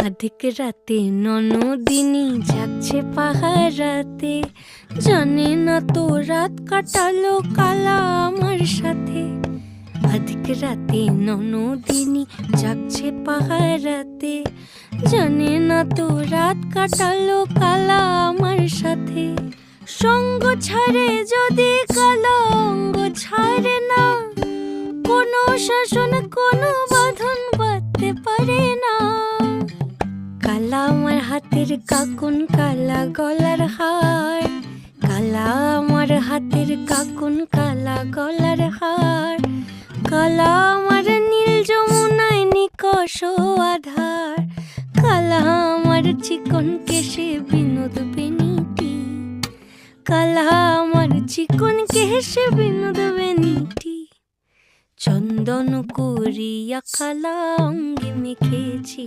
আধিক রাতে ননদিনী যাচ্ছে পাহারাতে, জানে না তো রাত কাটালো কালা আমার সাথে। আধিক রাতে ননদিনী যাচ্ছে পাহারাতে, জানে না তো রাত কাটালো কালা আমার সাথে। সঙ্গ ছাড়ে যদি কালা অঙ্গ ছাড়ে না, কোনো শাসন কোনো বাঁধন বাঁধতে পারে না। কালা আমার হাতের কাকুন কালা গলার হার, কালা আমার হাতের কাকুন কালা গলার হার। কালা আমার নীল যমুনায় নিকষ আধার, কালা আমার চিকন কেশে বিনোদ বেনিটি, কালা আমার চিকন কেশে বিনোদ বেনিটি। চন্দন করিয়া কালা অঙ্গে মেখেছি,